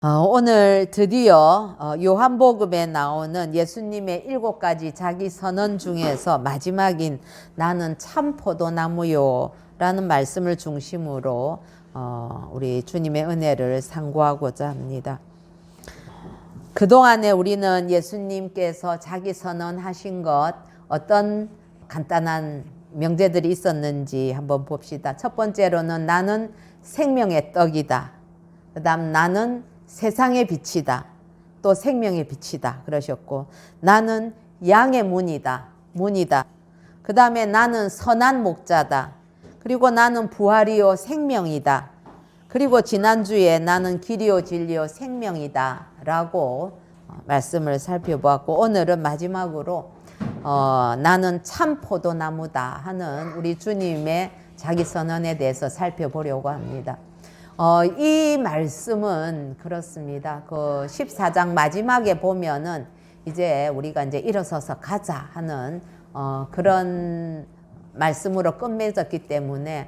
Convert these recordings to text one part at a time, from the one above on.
오늘 드디어 요한복음에 나오는 예수님의 7가지 자기 선언 중에서 마지막인 나는 참 포도나무요 라는 말씀을 중심으로 우리 주님의 은혜를 상고하고자 합니다. 그동안에 우리는 예수님께서 자기 선언하신 것 어떤 간단한 명제들이 있었는지 한번 봅시다. 첫 번째로는 나는 생명의 떡이다. 그 다음 나는 세상의 빛이다. 또 생명의 빛이다. 그러셨고 나는 양의 문이다. 그 다음에 나는 선한 목자다. 그리고 나는 부활이요 생명이다. 그리고 지난주에 나는 길이요 진리요 생명이다 라고 말씀을 살펴보았고 오늘은 마지막으로 나는 참 포도나무다 하는 우리 주님의 자기 선언에 대해서 살펴보려고 합니다. 이 말씀은 그렇습니다. 그 14장 마지막에 보면은 이제 우리가 이제 일어서서 가자 하는 그런 말씀으로 끝맺었기 때문에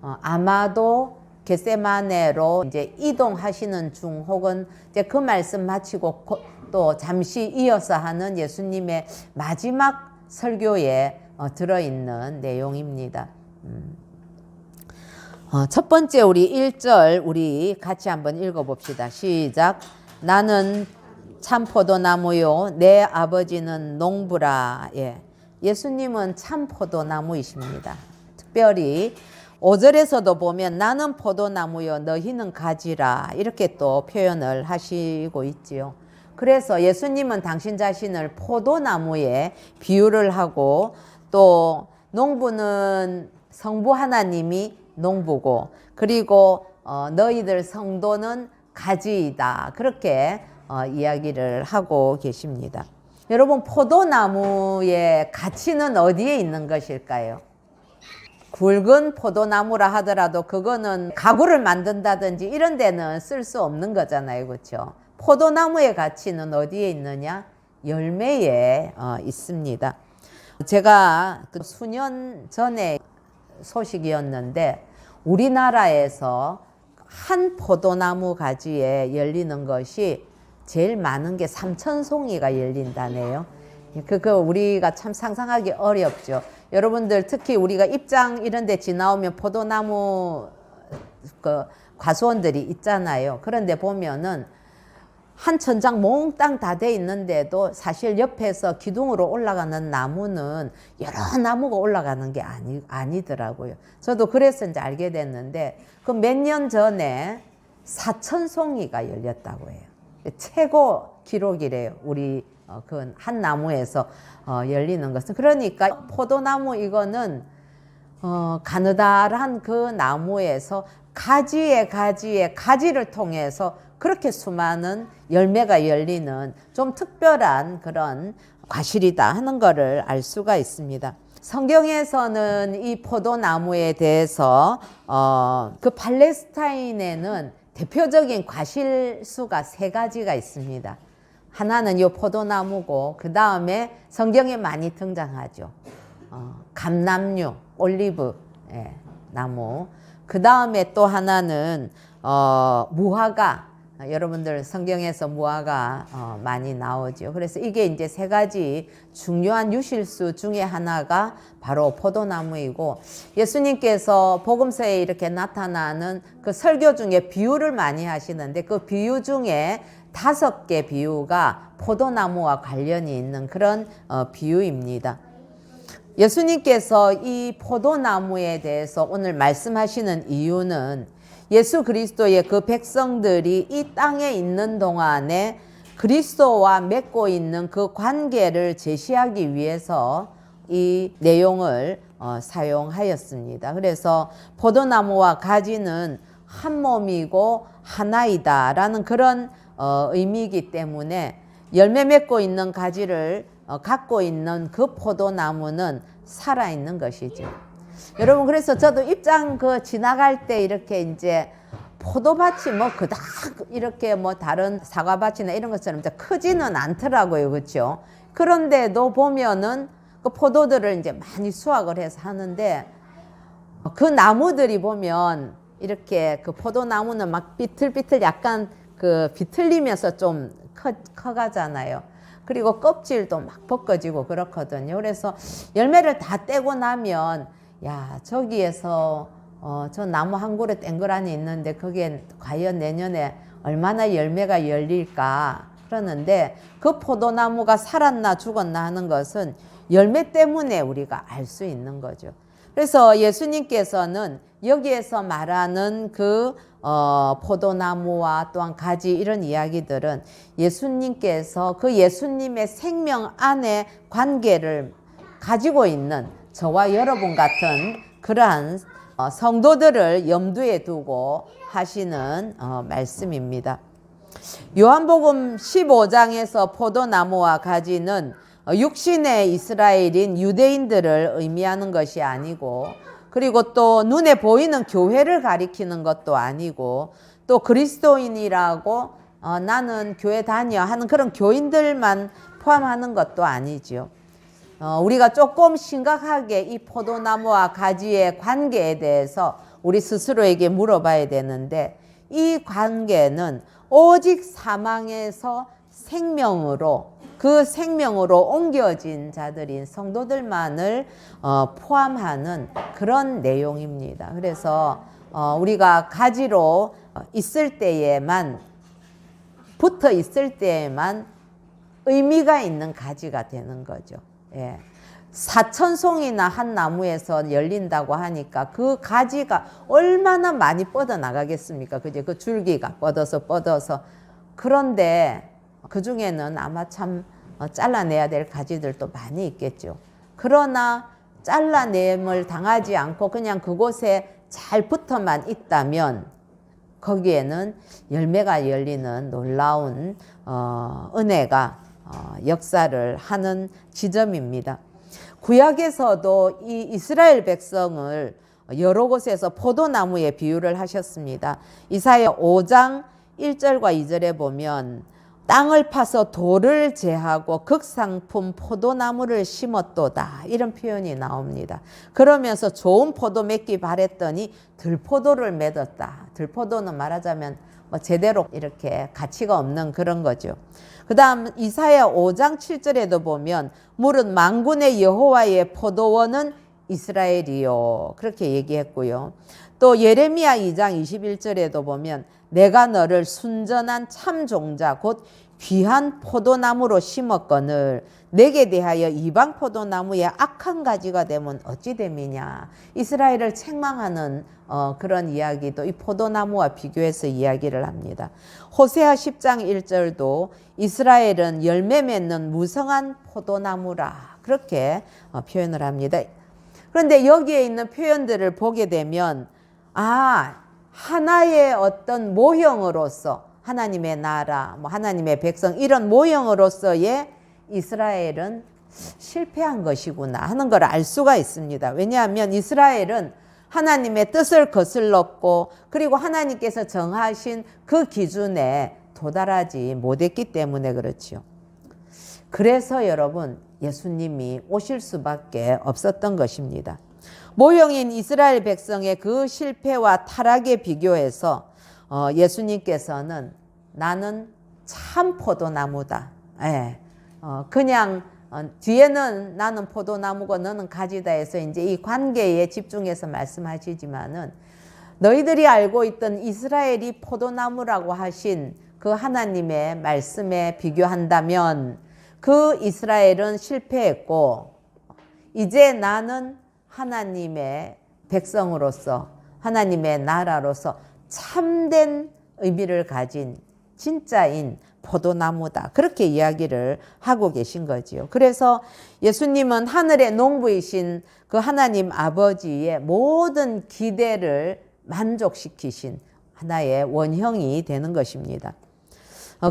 아마도 겟세마네로 이제 이동하시는 중 혹은 이제 그 말씀 마치고 또 잠시 이어서 하는 예수님의 마지막 설교에 들어있는 내용입니다. 첫 번째 우리 1절 우리 같이 한번 읽어봅시다. 시작. 나는 참 포도나무요 내 아버지는 농부라. 예수님은 참 포도나무이십니다. 특별히 5절에서도 보면 나는 포도나무요 너희는 가지라 이렇게 또 표현을 하시고 있지요. 그래서 예수님은 당신 자신을 포도나무에 비유를 하고 또 농부는 성부 하나님이 농부고 그리고 너희들 성도는 가지이다 그렇게 이야기를 하고 계십니다. 여러분 포도나무의 가치는 어디에 있는 것일까요? 굵은 포도나무라 하더라도 그거는 가구를 만든다든지 이런 데는 쓸 수 없는 거잖아요. 그렇죠? 포도나무의 가치는 어디에 있느냐? 열매에 있습니다. 제가 수년 전에 소식이었는데 우리나라에서 한 포도나무 가지에 열리는 것이 제일 많은 게 3,000송이가 열린다네요. 그거 우리가 참 상상하기 어렵죠. 여러분들 특히 우리가 입장 이런 데 지나오면 포도나무 그 과수원들이 있잖아요. 그런데 보면은 한 천장 몽땅 다 돼 있는데도 사실 옆에서 기둥으로 올라가는 나무는 여러 나무가 올라가는 게 아니더라고요. 저도 그래서 이제 알게 됐는데 그 몇 년 전에 4,000송이가 열렸다고 해요. 최고 기록이래요. 우리 그 한 나무에서 열리는 것은. 그러니까 포도나무 이거는 가느다란 그 나무에서 가지에 가지를 통해서 그렇게 수많은 열매가 열리는 좀 특별한 그런 과실이다 하는 것을 알 수가 있습니다. 성경에서는 이 포도나무에 대해서 그 팔레스타인에는 대표적인 과실수가 3가지가 있습니다. 하나는 이 포도나무고 그 다음에 성경에 많이 등장하죠. 감람류, 올리브 나무. 그 다음에 또 하나는 무화과. 여러분들 성경에서 무화과 많이 나오죠. 그래서 이게 이제 3가지 중요한 유실수 중에 하나가 바로 포도나무이고 예수님께서 복음서에 이렇게 나타나는 그 설교 중에 비유를 많이 하시는데 그 비유 중에 5개 비유가 포도나무와 관련이 있는 그런 비유입니다. 예수님께서 이 포도나무에 대해서 오늘 말씀하시는 이유는 예수 그리스도의 그 백성들이 이 땅에 있는 동안에 그리스도와 맺고 있는 그 관계를 제시하기 위해서 이 내용을 사용하였습니다. 그래서 포도나무와 가지는 한 몸이고 하나이다 라는 그런 의미이기 때문에 열매 맺고 있는 가지를 갖고 있는 그 포도나무는 살아있는 것이죠. 여러분 그래서 저도 입장 지나갈 때 이렇게 이제 포도밭이 뭐 그닥 이렇게 뭐 다른 사과밭이나 이런 것처럼 크지는 않더라고요. 그렇죠? 그런데도 보면은 그 포도들을 이제 많이 수확을 해서 하는데 그 나무들이 보면 이렇게 그 포도나무는 막 비틀비틀 약간 그 비틀리면서 좀 커가잖아요. 그리고 껍질도 막 벗겨지고 그렇거든요. 그래서 열매를 다 떼고 나면 야, 저기에서 저 나무 한 그루 땡그라니 있는데 거기에 과연 내년에 얼마나 열매가 열릴까 그러는데, 그 포도나무가 살았나 죽었나 하는 것은 열매 때문에 우리가 알 수 있는 거죠. 그래서 예수님께서는 여기에서 말하는 그 포도나무와 또한 가지, 이런 이야기들은 예수님께서 그 예수님의 생명 안에 관계를 가지고 있는 저와 여러분 같은 그러한 성도들을 염두에 두고 하시는 말씀입니다. 요한복음 15장에서 포도나무와 가지는 육신의 이스라엘인 유대인들을 의미하는 것이 아니고, 그리고 또 눈에 보이는 교회를 가리키는 것도 아니고, 또 그리스도인이라고 나는 교회 다녀 하는 그런 교인들만 포함하는 것도 아니죠. 우리가 조금 심각하게 이 포도나무와 가지의 관계에 대해서 우리 스스로에게 물어봐야 되는데, 이 관계는 오직 사망에서 생명으로, 그 생명으로 옮겨진 자들인 성도들만을 포함하는 그런 내용입니다. 그래서 우리가 가지로 있을 때에만, 붙어 있을 때에만 의미가 있는 가지가 되는 거죠. 예. 4,000송이나 한 나무에서 열린다고 하니까 그 가지가 얼마나 많이 뻗어 나가겠습니까? 그죠? 그 줄기가 뻗어서. 그런데 그 중에는 아마 참 잘라내야 될 가지들도 많이 있겠죠. 그러나 잘라냄을 당하지 않고 그냥 그곳에 잘 붙어만 있다면 거기에는 열매가 열리는 놀라운 은혜가 역사를 하는 지점입니다. 구약에서도 이 이스라엘 백성을 여러 곳에서 포도나무에 비유를 하셨습니다. 이사야 5장 1절과 2절에 보면 땅을 파서 돌을 제하고 극상품 포도나무를 심었도다, 이런 표현이 나옵니다. 그러면서 좋은 포도 맺기 바랬더니 들포도를 맺었다. 들포도는 말하자면 제대로 이렇게 가치가 없는 그런 거죠. 그 다음 이사야 5장 7절에도 보면 물은 만군의 여호와의 포도원은 이스라엘이요, 그렇게 얘기했고요. 또 예레미야 2장 21절에도 보면 내가 너를 순전한 참 종자 곧 귀한 포도나무로 심었거늘 내게 대하여 이방 포도나무의 악한 가지가 되면 어찌 됨이냐. 이스라엘을 책망하는 그런 이야기도 이 포도나무와 비교해서 이야기를 합니다. 호세아 10장 1절도 이스라엘은 열매 맺는 무성한 포도나무라, 그렇게 표현을 합니다. 그런데 여기에 있는 표현들을 보게 되면 하나의 어떤 모형으로서 하나님의 나라, 하나님의 백성, 이런 모형으로서의 이스라엘은 실패한 것이구나 하는 걸 알 수가 있습니다. 왜냐하면 이스라엘은 하나님의 뜻을 거슬렀고, 그리고 하나님께서 정하신 그 기준에 도달하지 못했기 때문에 그렇죠. 그래서 여러분, 예수님이 오실 수밖에 없었던 것입니다. 모형인 이스라엘 백성의 그 실패와 타락에 비교해서 예수님께서는 나는 참 포도나무다. 그냥 뒤에는 나는 포도나무고 너는 가지다 해서 이제 이 관계에 집중해서 말씀하시지만은, 너희들이 알고 있던 이스라엘이 포도나무라고 하신 그 하나님의 말씀에 비교한다면 그 이스라엘은 실패했고, 이제 나는 하나님의 백성으로서, 하나님의 나라로서 참된 의미를 가진 진짜인 포도나무다, 그렇게 이야기를 하고 계신 거지요. 그래서 예수님은 하늘의 농부이신 그 하나님 아버지의 모든 기대를 만족시키신 하나의 원형이 되는 것입니다.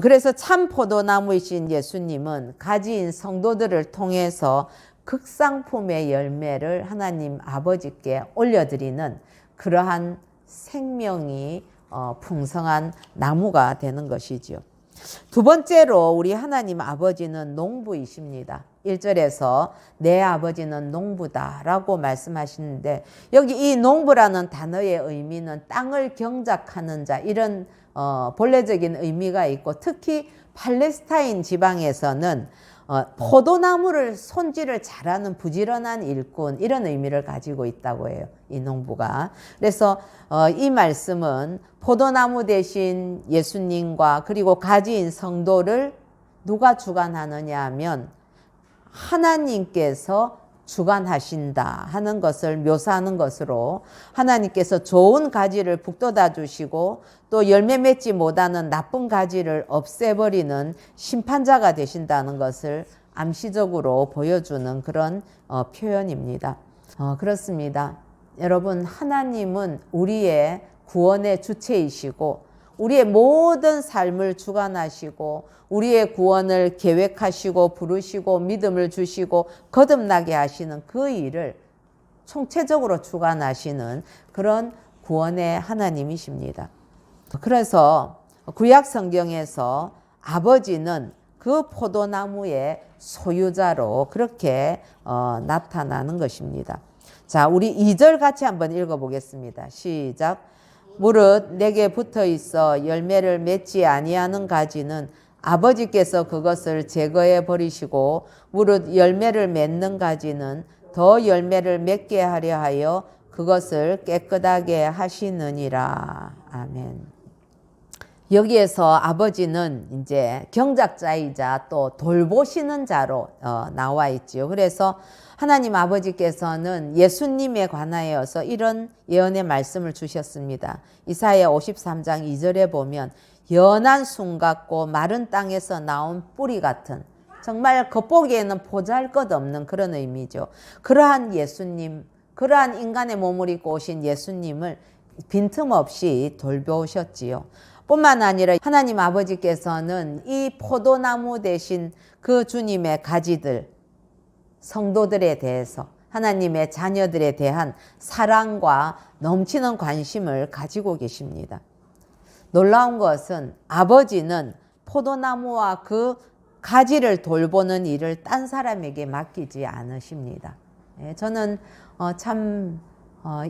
그래서 참 포도나무이신 예수님은 가지인 성도들을 통해서 극상품의 열매를 하나님 아버지께 올려드리는 그러한 생명이 풍성한 나무가 되는 것이죠. 두 번째로 우리 하나님 아버지는 농부이십니다. 1절에서 내 아버지는 농부다라고 말씀하시는데, 여기 이 농부라는 단어의 의미는 땅을 경작하는 자, 이런 본래적인 의미가 있고 특히 팔레스타인 지방에서는 포도나무를 손질을 잘하는 부지런한 일꾼 이런 의미를 가지고 있다고 해요. 이 농부가. 그래서 이 말씀은 포도나무 대신 예수님과 그리고 가지인 성도를 누가 주관하느냐 하면 하나님께서 주관하신다 하는 것을 묘사하는 것으로 하나님께서 좋은 가지를 북돋아 주시고 또 열매 맺지 못하는 나쁜 가지를 없애버리는 심판자가 되신다는 것을 암시적으로 보여주는 그런 표현입니다. 그렇습니다. 여러분, 하나님은 우리의 구원의 주체이시고 우리의 모든 삶을 주관하시고 우리의 구원을 계획하시고 부르시고 믿음을 주시고 거듭나게 하시는 그 일을 총체적으로 주관하시는 그런 구원의 하나님이십니다. 그래서 구약 성경에서 아버지는 그 포도나무의 소유자로 그렇게 나타나는 것입니다. 자, 우리 2절 같이 한번 읽어보겠습니다. 시작. 무릇 내게 붙어 있어 열매를 맺지 아니하는 가지는 아버지께서 그것을 제거해 버리시고 무릇 열매를 맺는 가지는 더 열매를 맺게 하려 하여 그것을 깨끗하게 하시느니라. 아멘. 여기에서 아버지는 이제 경작자이자 또 돌보시는 자로 나와 있지요. 그래서 하나님 아버지께서는 예수님에 관하여서 이런 예언의 말씀을 주셨습니다. 이사야 53장 2절에 보면 연한 순 같고 마른 땅에서 나온 뿌리 같은 정말 겉보기에는 보잘것없는 그런 의미죠. 그러한 예수님, 그러한 인간의 몸을 입고 오신 예수님을 빈틈없이 돌보셨지요. 뿐만 아니라 하나님 아버지께서는 이 포도나무 대신 그 주님의 가지들, 성도들에 대해서 하나님의 자녀들에 대한 사랑과 넘치는 관심을 가지고 계십니다. 놀라운 것은 아버지는 포도나무와 그 가지를 돌보는 일을 딴 사람에게 맡기지 않으십니다. 저는 참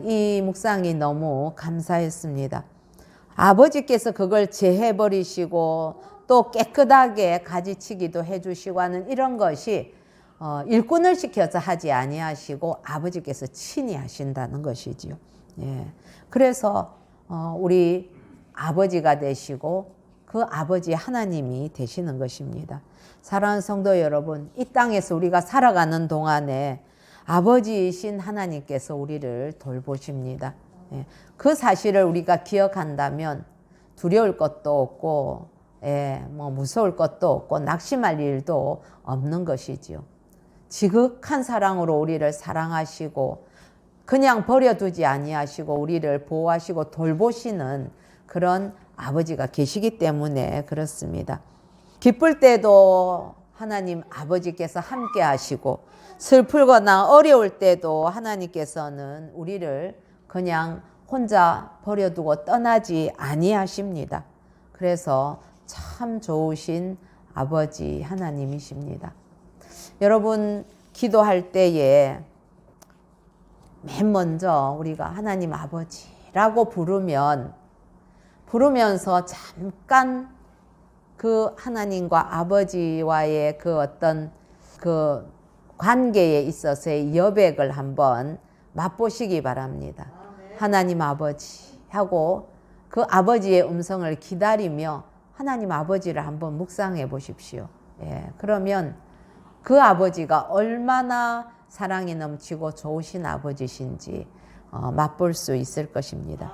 이 묵상이 너무 감사했습니다. 아버지께서 그걸 제해버리시고 또 깨끗하게 가지치기도 해주시고 하는 이런 것이 일꾼을 시켜서 하지 아니하시고 아버지께서 친히 하신다는 것이지요. 예. 그래서 우리 아버지가 되시고 그 아버지 하나님이 되시는 것입니다. 사랑하는 성도 여러분, 이 땅에서 우리가 살아가는 동안에 아버지이신 하나님께서 우리를 돌보십니다. 예. 그 사실을 우리가 기억한다면 두려울 것도 없고 무서울 것도 없고 낙심할 일도 없는 것이지요. 지극한 사랑으로 우리를 사랑하시고 그냥 버려두지 아니하시고 우리를 보호하시고 돌보시는 그런 아버지가 계시기 때문에 그렇습니다. 기쁠 때도 하나님 아버지께서 함께 하시고 슬프거나 어려울 때도 하나님께서는 우리를 그냥 혼자 버려두고 떠나지 아니하십니다. 그래서 참 좋으신 아버지 하나님이십니다. 여러분, 기도할 때에 맨 먼저 우리가 하나님 아버지라고 부르면서 잠깐 그 하나님과 아버지와의 그 어떤 그 관계에 있어서의 여백을 한번 맛보시기 바랍니다. 하나님 아버지 하고 그 아버지의 음성을 기다리며 하나님 아버지를 한번 묵상해 보십시오. 예, 그러면 그 아버지가 얼마나 사랑이 넘치고 좋으신 아버지신지 맛볼 수 있을 것입니다.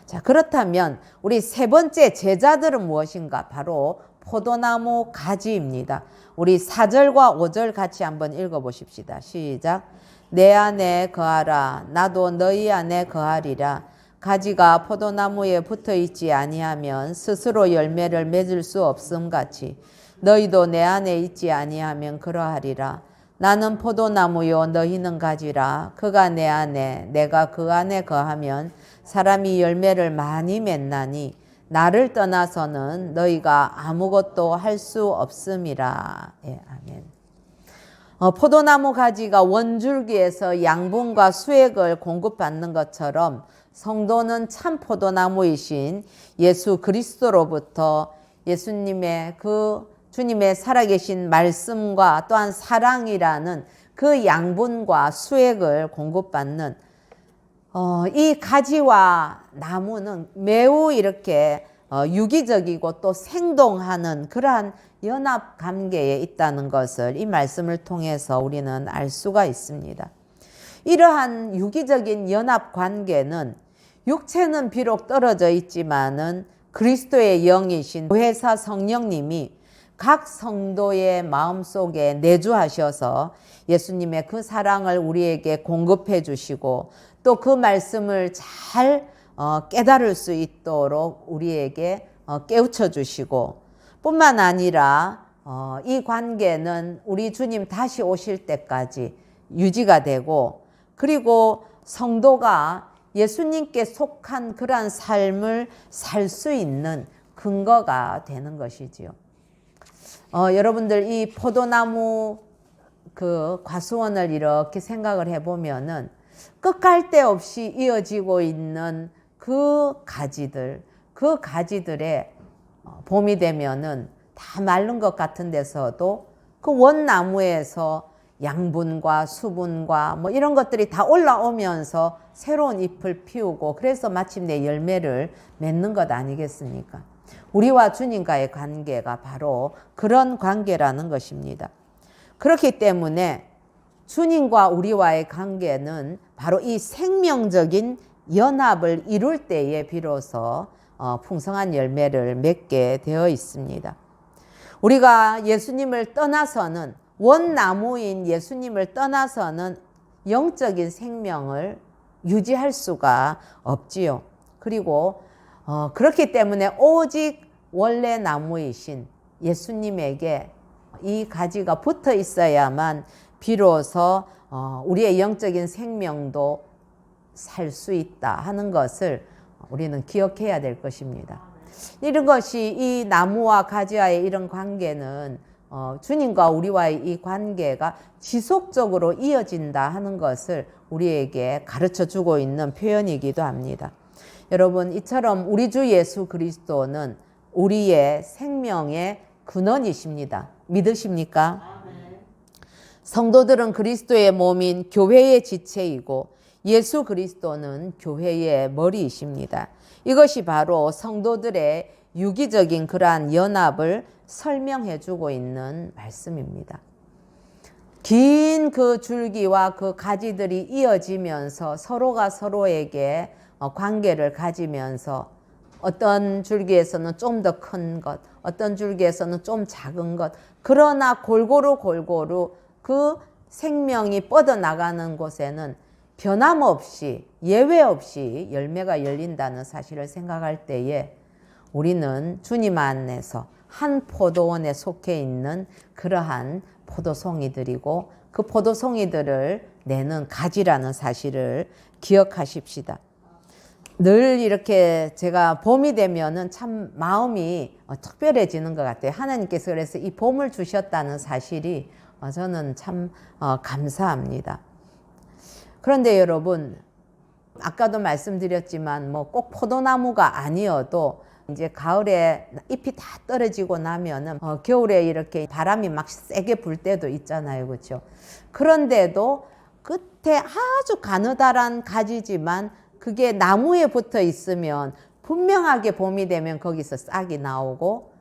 자, 그렇다면 우리 세 번째 제자들은 무엇인가? 바로 포도나무 가지입니다. 우리 4절과 5절 같이 한번 읽어보십시다. 시작. 내 안에 거하라. 나도 너희 안에 거하리라. 가지가 포도나무에 붙어있지 아니하면 스스로 열매를 맺을 수 없음 같이 너희도 내 안에 있지 아니하면 그러하리라. 나는 포도나무요 너희는 가지라. 그가 내 안에 내가 그 안에 거하면 사람이 열매를 많이 맺나니 나를 떠나서는 너희가 아무것도 할 수 없음이라. 예, 아멘. 포도나무 가지가 원줄기에서 양분과 수액을 공급받는 것처럼 성도는 참 포도나무이신 예수 그리스도로부터 예수님의 그 주님의 살아계신 말씀과 또한 사랑이라는 그 양분과 수액을 공급받는 이 가지와 나무는 매우 이렇게 유기적이고 또 생동하는 그러한 연합 관계에 있다는 것을 이 말씀을 통해서 우리는 알 수가 있습니다. 이러한 유기적인 연합 관계는 육체는 비록 떨어져 있지만은 그리스도의 영이신 보혜사 성령님이 각 성도의 마음속에 내주하셔서 예수님의 그 사랑을 우리에게 공급해 주시고 또 그 말씀을 잘 깨달을 수 있도록 우리에게 깨우쳐 주시고 뿐만 아니라 이 관계는 우리 주님 다시 오실 때까지 유지가 되고 그리고 성도가 예수님께 속한 그러한 삶을 살 수 있는 근거가 되는 것이지요. 여러분들 이 포도나무 그 과수원을 이렇게 생각을 해보면은 끝갈 데 없이 이어지고 있는 그 가지들에 봄이 되면은 다 마른 것 같은 데서도 그 원나무에서 양분과 수분과 뭐 이런 것들이 다 올라오면서 새로운 잎을 피우고 그래서 마침내 열매를 맺는 것 아니겠습니까? 우리와 주님과의 관계가 바로 그런 관계라는 것입니다. 그렇기 때문에 주님과 우리와의 관계는 바로 이 생명적인 연합을 이룰 때에 비로소 풍성한 열매를 맺게 되어 있습니다. 우리가 예수님을 떠나서는 원나무인 예수님을 떠나서는 영적인 생명을 유지할 수가 없지요. 그리고 그렇기 때문에 오직 원래 나무이신 예수님에게 이 가지가 붙어 있어야만 비로소 우리의 영적인 생명도 살 수 있다 하는 것을 우리는 기억해야 될 것입니다. 이런 것이 이 나무와 가지와의 이런 관계는 주님과 우리와의 이 관계가 지속적으로 이어진다 하는 것을 우리에게 가르쳐 주고 있는 표현이기도 합니다. 여러분, 이처럼 우리 주 예수 그리스도는 우리의 생명의 근원이십니다. 믿으십니까? 성도들은 그리스도의 몸인 교회의 지체이고 예수 그리스도는 교회의 머리이십니다. 이것이 바로 성도들의 유기적인 그러한 연합을 설명해 주고 있는 말씀입니다. 긴 그 줄기와 그 가지들이 이어지면서 서로가 서로에게 관계를 가지면서 어떤 줄기에서는 좀 더 큰 것, 어떤 줄기에서는 좀 작은 것, 그러나 골고루 그 생명이 뻗어나가는 곳에는 변함없이 예외 없이 열매가 열린다는 사실을 생각할 때에 우리는 주님 안에서 한 포도원에 속해 있는 그러한 포도송이들이고 그 포도송이들을 내는 가지라는 사실을 기억하십시다. 늘 이렇게 제가 봄이 되면은 참 마음이 특별해지는 것 같아요. 하나님께서 그래서 이 봄을 주셨다는 사실이 저는 참 감사합니다. 그런데 여러분, 아까도 말씀드렸지만 뭐 꼭 포도나무가 아니어도 이제 가을에 잎이 다 떨어지고 나면은 겨울에 이렇게 바람이 막 세게 불 때도 있잖아요. 그렇죠? 그런데도 끝에 아주 가느다란 가지지만 그게 나무에 붙어 있으면 분명하게 봄이 되면 거기서 싹이 나오고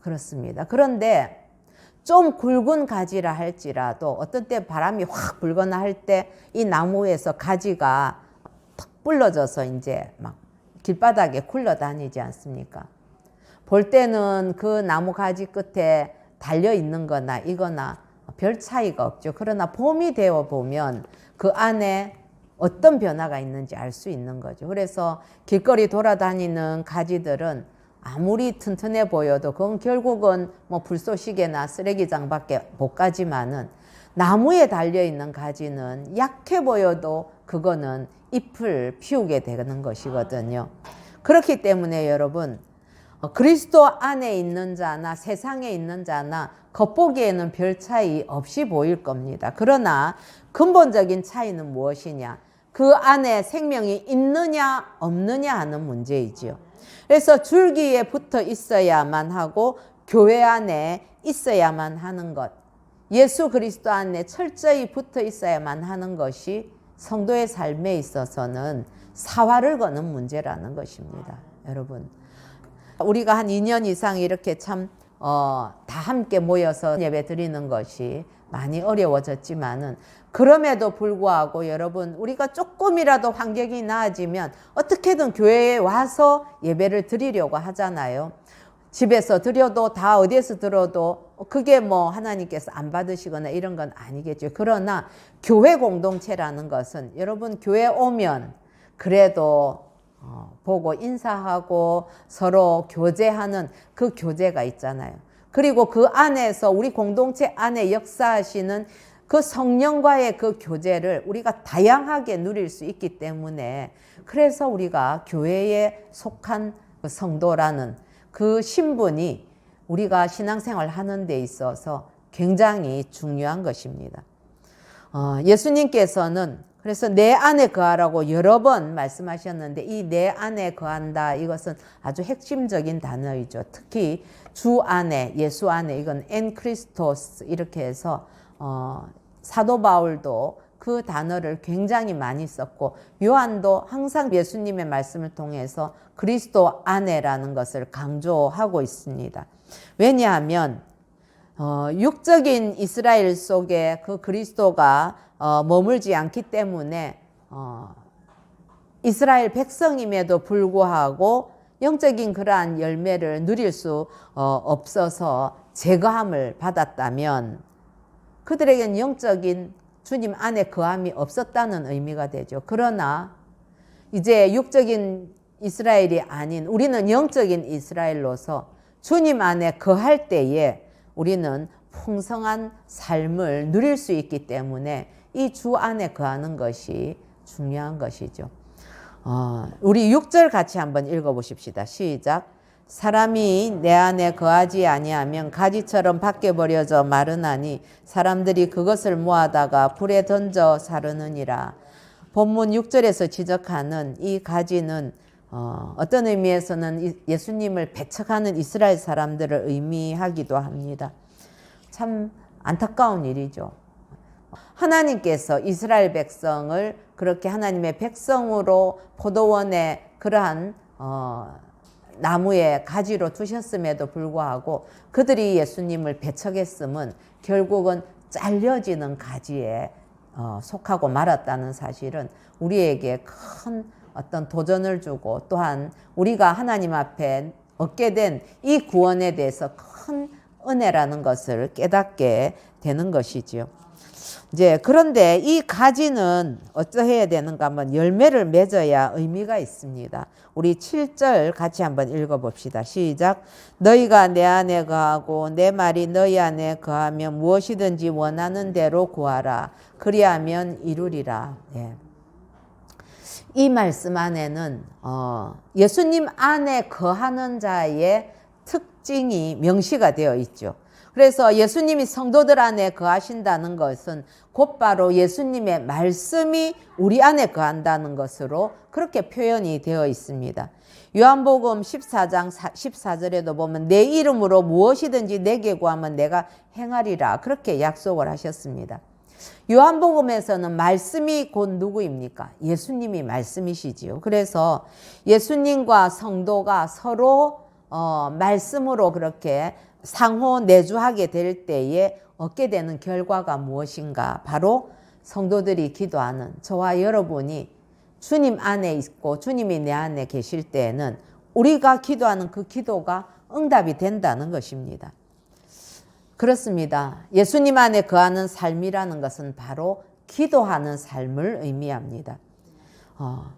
그렇습니다. 그런데 좀 굵은 가지라 할지라도 어떤 때 바람이 확 불거나 할 때 이 나무에서 가지가 턱 불러져서 이제 막 길바닥에 굴러다니지 않습니까? 볼 때는 그 나무 가지 끝에 달려 있는 거나 이거나 별 차이가 없죠. 그러나 봄이 되어 보면 그 안에 어떤 변화가 있는지 알 수 있는 거죠. 그래서 길거리 돌아다니는 가지들은 아무리 튼튼해 보여도 그건 결국은 뭐 불쏘시개나 쓰레기장밖에 못 가지만은 나무에 달려있는 가지는 약해 보여도 그거는 잎을 피우게 되는 것이거든요. 그렇기 때문에 여러분, 그리스도 안에 있는 자나 세상에 있는 자나 겉보기에는 별 차이 없이 보일 겁니다. 그러나 근본적인 차이는 무엇이냐? 그 안에 생명이 있느냐 없느냐 하는 문제이지요. 그래서 줄기에 붙어 있어야만 하고 교회 안에 있어야만 하는 것, 예수 그리스도 안에 철저히 붙어 있어야만 하는 것이 성도의 삶에 있어서는 사활을 거는 문제라는 것입니다. 여러분, 우리가 한 2년 이상 이렇게 다 함께 모여서 예배 드리는 것이 많이 어려워졌지만은, 그럼에도 불구하고 여러분, 우리가 조금이라도 환경이 나아지면 어떻게든 교회에 와서 예배를 드리려고 하잖아요. 집에서 드려도 다 어디에서 들어도 그게 뭐 하나님께서 안 받으시거나 이런 건 아니겠죠. 그러나 교회 공동체라는 것은 여러분, 교회 오면 그래도 보고 인사하고 서로 교제하는 그 교제가 있잖아요. 그리고 그 안에서 우리 공동체 안에 역사하시는 그 성령과의 그 교제를 우리가 다양하게 누릴 수 있기 때문에, 그래서 우리가 교회에 속한 그 성도라는 그 신분이 우리가 신앙생활 하는 데 있어서 굉장히 중요한 것입니다. 예수님께서는 그래서 내 안에 거하라고 여러 번 말씀하셨는데, 이 내 안에 거한다, 이것은 아주 핵심적인 단어이죠. 특히 주 안에, 예수 안에, 이건 엔 크리스토스 이렇게 해서 사도 바울도 그 단어를 굉장히 많이 썼고, 요한도 항상 예수님의 말씀을 통해서 그리스도 안에라는 것을 강조하고 있습니다. 왜냐하면 육적인 이스라엘 속에 그 그리스도가 머물지 않기 때문에 이스라엘 백성임에도 불구하고 영적인 그러한 열매를 누릴 수 없어서 제거함을 받았다면, 그들에겐 영적인 주님 안에 거함이 없었다는 의미가 되죠. 그러나 이제 육적인 이스라엘이 아닌 우리는 영적인 이스라엘로서 주님 안에 거할 때에 우리는 풍성한 삶을 누릴 수 있기 때문에 이 주 안에 거하는 것이 중요한 것이죠. 우리 6절 같이 한번 읽어보십시다. 시작. 사람이 내 안에 거하지 아니하면 가지처럼 밖에 버려져 마르나니 사람들이 그것을 모아다가 불에 던져 사르느니라. 본문 6절에서 지적하는 이 가지는 어떤 의미에서는 예수님을 배척하는 이스라엘 사람들을 의미하기도 합니다. 참 안타까운 일이죠. 하나님께서 이스라엘 백성을 그렇게 하나님의 백성으로 포도원의 그러한 나무의 가지로 두셨음에도 불구하고 그들이 예수님을 배척했음은 결국은 잘려지는 가지에 속하고 말았다는 사실은 우리에게 큰 어떤 도전을 주고, 또한 우리가 하나님 앞에 얻게 된 이 구원에 대해서 큰 은혜라는 것을 깨닫게 되는 것이지요. 이제 그런데 이 가지는 어떠해야 되는가 하면 열매를 맺어야 의미가 있습니다. 우리 7절 같이 한번 읽어봅시다. 시작. 너희가 내 안에 거하고 내 말이 너희 안에 거하면 무엇이든지 원하는 대로 구하라. 그리하면 이루리라. 예. 이 말씀 안에는 예수님 안에 거하는 자의 특징이 명시가 되어 있죠. 그래서 예수님이 성도들 안에 거하신다는 것은 곧바로 예수님의 말씀이 우리 안에 거한다는 것으로 그렇게 표현이 되어 있습니다. 요한복음 14장 14절에도 보면 내 이름으로 무엇이든지 내게 구하면 내가 행하리라, 그렇게 약속을 하셨습니다. 요한복음에서는 말씀이 곧 누구입니까? 예수님이 말씀이시지요. 그래서 예수님과 성도가 서로 말씀으로 그렇게 상호 내주하게 될 때에 얻게 되는 결과가 무엇인가? 바로 성도들이 기도하는, 저와 여러분이 주님 안에 있고 주님이 내 안에 계실 때에는 우리가 기도하는 그 기도가 응답이 된다는 것입니다. 그렇습니다. 예수님 안에 거하는 삶이라는 것은 바로 기도하는 삶을 의미합니다.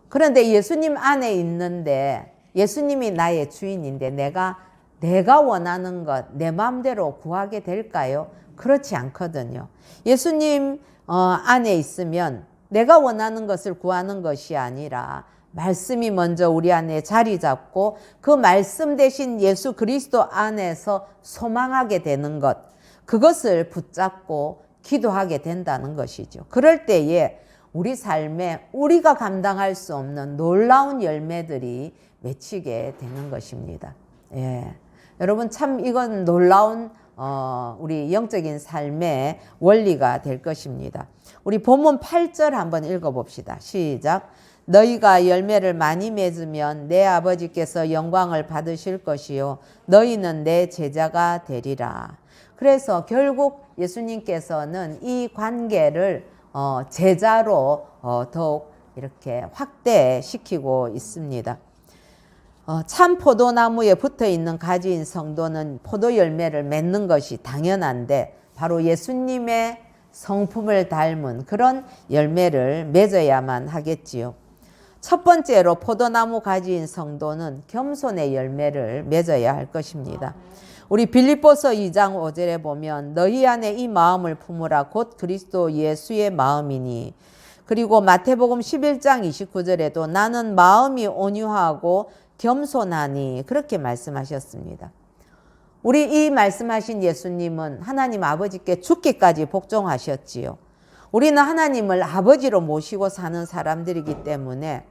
그런데 예수님 안에 있는데, 예수님이 나의 주인인데 내가 원하는 것 내 마음대로 구하게 될까요? 그렇지 않거든요. 예수님 안에 있으면 내가 원하는 것을 구하는 것이 아니라 말씀이 먼저 우리 안에 자리 잡고 그 말씀 대신 예수 그리스도 안에서 소망하게 되는 것, 그것을 붙잡고 기도하게 된다는 것이죠. 그럴 때에 우리 삶에 우리가 감당할 수 없는 놀라운 열매들이 맺히게 되는 것입니다. 예. 여러분 참 이건 놀라운 우리 영적인 삶의 원리가 될 것입니다. 우리 본문 8절 한번 읽어봅시다. 시작. 너희가 열매를 많이 맺으면 내 아버지께서 영광을 받으실 것이요 너희는 내 제자가 되리라. 그래서 결국 예수님께서는 이 관계를 제자로 더욱 이렇게 확대시키고 있습니다. 참 포도나무에 붙어있는 가지인 성도는 포도 열매를 맺는 것이 당연한데 바로 예수님의 성품을 닮은 그런 열매를 맺어야만 하겠지요. 첫 번째로 포도나무 가지인 성도는 겸손의 열매를 맺어야 할 것입니다. 우리 빌립보서 2장 5절에 보면 너희 안에 이 마음을 품으라 곧 그리스도 예수의 마음이니, 그리고 마태복음 11장 29절에도 나는 마음이 온유하고 겸손하니 그렇게 말씀하셨습니다. 우리 이 말씀하신 예수님은 하나님 아버지께 죽기까지 복종하셨지요. 우리는 하나님을 아버지로 모시고 사는 사람들이기 때문에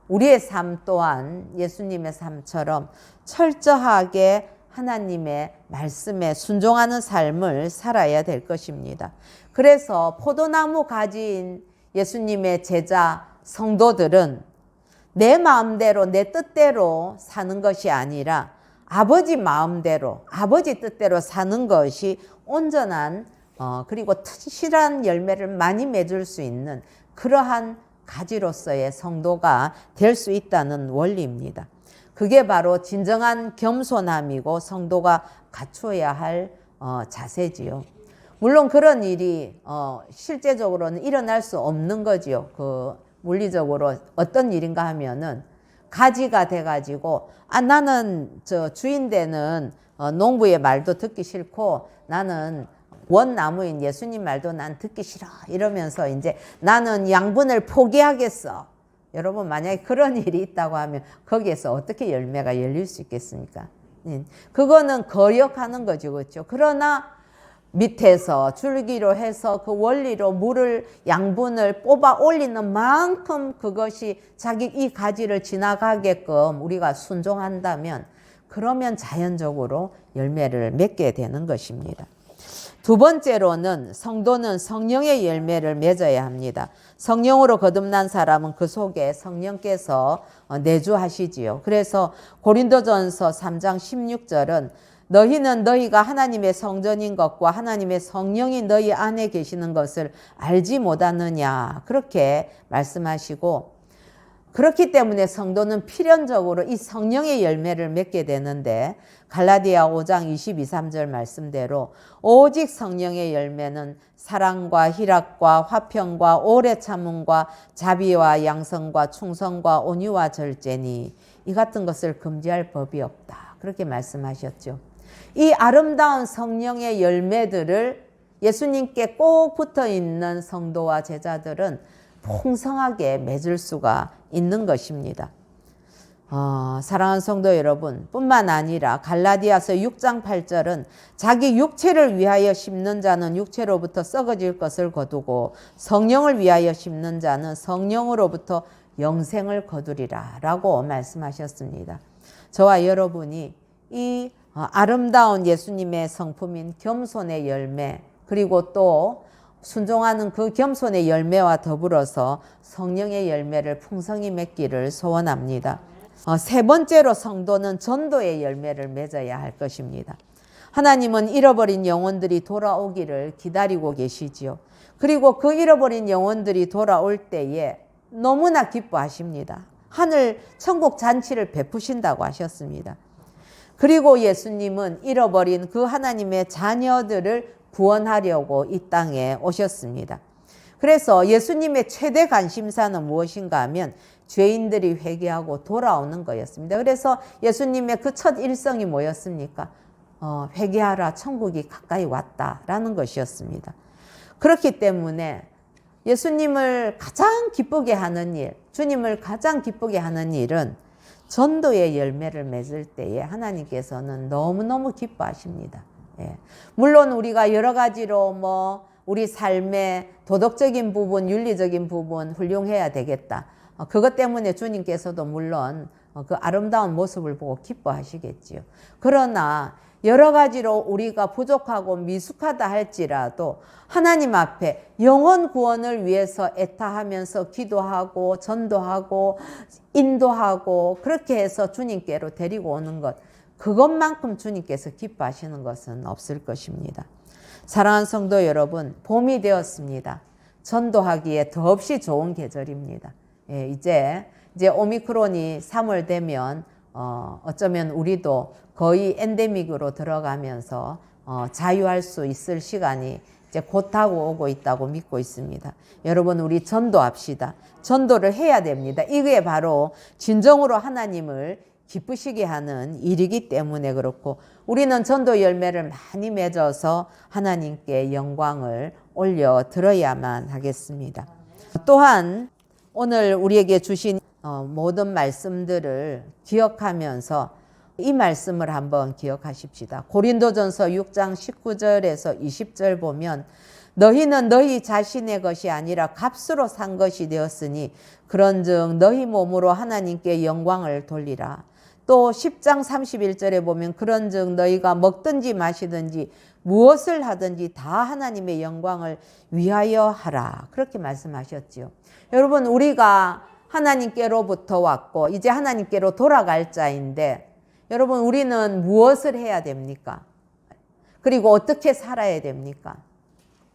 우리의 삶 또한 예수님의 삶처럼 철저하게 하나님의 말씀에 순종하는 삶을 살아야 될 것입니다. 그래서 포도나무 가지인 예수님의 제자 성도들은 내 마음대로 내 뜻대로 사는 것이 아니라 아버지 마음대로 아버지 뜻대로 사는 것이 온전한 그리고 튼실한 열매를 많이 맺을 수 있는 그러한 가지로서의 성도가 될 수 있다는 원리입니다. 그게 바로 진정한 겸손함이고 성도가 갖추어야 할 자세지요. 물론 그런 일이 실제적으로는 일어날 수 없는 거지요. 물리적으로 어떤 일인가 하면은 가지가 돼가지고 나는 저 주인 되는 농부의 말도 듣기 싫고 나는 원나무인 예수님 말도 난 듣기 싫어 이러면서 이제 나는 양분을 포기하겠어. 여러분 만약에 그런 일이 있다고 하면 거기에서 어떻게 열매가 열릴 수 있겠습니까? 그거는 거역하는 거죠. 그렇죠? 그러나 밑에서 줄기로 해서 그 원리로 물을 양분을 뽑아 올리는 만큼 그것이 자기 이 가지를 지나가게끔 우리가 순종한다면 그러면 자연적으로 열매를 맺게 되는 것입니다. 두 번째로는 성도는 성령의 열매를 맺어야 합니다. 성령으로 거듭난 사람은 그 속에 성령께서 내주하시지요. 그래서 고린도전서 3장 16절은 너희는 너희가 하나님의 성전인 것과 하나님의 성령이 너희 안에 계시는 것을 알지 못하느냐 그렇게 말씀하시고, 그렇기 때문에 성도는 필연적으로 이 성령의 열매를 맺게 되는데 갈라디아 5장 22, 3절 말씀대로 오직 성령의 열매는 사랑과 희락과 화평과 오래 참음과 자비와 양성과 충성과 온유와 절제니 이 같은 것을 금지할 법이 없다 그렇게 말씀하셨죠. 이 아름다운 성령의 열매들을 예수님께 꼭 붙어있는 성도와 제자들은 풍성하게 맺을 수가 있는 것입니다. 사랑하는 성도 여러분 뿐만 아니라 갈라디아서 6장 8절은 자기 육체를 위하여 심는 자는 육체로부터 썩어질 것을 거두고 성령을 위하여 심는 자는 성령으로부터 영생을 거두리라 라고 말씀하셨습니다. 저와 여러분이 이 아름다운 예수님의 성품인 겸손의 열매 그리고 또 순종하는 그 겸손의 열매와 더불어서 성령의 열매를 풍성히 맺기를 소원합니다. 세 번째로 성도는 전도의 열매를 맺어야 할 것입니다. 하나님은 잃어버린 영혼들이 돌아오기를 기다리고 계시지요. 그리고 그 잃어버린 영혼들이 돌아올 때에 너무나 기뻐하십니다. 하늘 천국 잔치를 베푸신다고 하셨습니다. 그리고 예수님은 잃어버린 그 하나님의 자녀들을 구원하려고 이 땅에 오셨습니다. 그래서 예수님의 최대 관심사는 무엇인가 하면 죄인들이 회개하고 돌아오는 거였습니다. 그래서 예수님의 그 첫 일성이 뭐였습니까? 회개하라 천국이 가까이 왔다라는 것이었습니다. 그렇기 때문에 예수님을 가장 기쁘게 하는 일, 주님을 가장 기쁘게 하는 일은 전도의 열매를 맺을 때에 하나님께서는 너무너무 기뻐하십니다. 예. 물론 우리가 여러 가지로 우리 삶의 도덕적인 부분, 윤리적인 부분 훌륭해야 되겠다. 그것 때문에 주님께서도 물론 그 아름다운 모습을 보고 기뻐하시겠지요. 그러나 여러 가지로 우리가 부족하고 미숙하다 할지라도 하나님 앞에 영혼 구원을 위해서 애타하면서 기도하고 전도하고 인도하고 그렇게 해서 주님께로 데리고 오는 것, 그것만큼 주님께서 기뻐하시는 것은 없을 것입니다. 사랑하는 성도 여러분, 봄이 되었습니다. 전도하기에 더없이 좋은 계절입니다. 예, 이제 오미크론이 3월 되면 어쩌면 우리도 거의 엔데믹으로 들어가면서 자유할 수 있을 시간이 이제 곧 다가오고 있다고 믿고 있습니다. 여러분, 우리 전도합시다. 전도를 해야 됩니다. 이게 바로 진정으로 하나님을 기쁘시게 하는 일이기 때문에 그렇고, 우리는 전도 열매를 많이 맺어서 하나님께 영광을 올려 드려야만 하겠습니다. 또한 오늘 우리에게 주신 모든 말씀들을 기억하면서 이 말씀을 한번 기억하십시다. 고린도전서 6장 19절에서 20절 보면 너희는 너희 자신의 것이 아니라 값으로 산 것이 되었으니 그런즉 너희 몸으로 하나님께 영광을 돌리라. 또 10장 31절에 보면 그런즉 너희가 먹든지 마시든지 무엇을 하든지 다 하나님의 영광을 위하여 하라. 그렇게 말씀하셨지요. 여러분, 우리가 하나님께로부터 왔고 이제 하나님께로 돌아갈 자인데, 여러분, 우리는 무엇을 해야 됩니까? 그리고 어떻게 살아야 됩니까?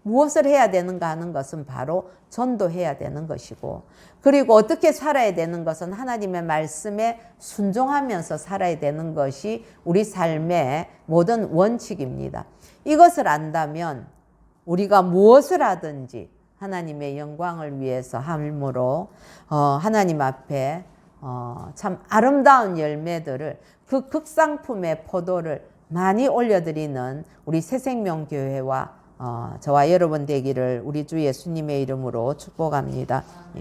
무엇을 해야 되는가 하는 것은 바로 전도해야 되는 것이고, 그리고 어떻게 살아야 되는 것은 하나님의 말씀에 순종하면서 살아야 되는 것이 우리 삶의 모든 원칙입니다. 이것을 안다면 우리가 무엇을 하든지 하나님의 영광을 위해서 함으로 하나님 앞에 참 아름다운 열매들을, 그 극상품의 포도를 많이 올려드리는 우리 새생명교회와 저와 여러분 되기를 우리 주 예수님의 이름으로 축복합니다.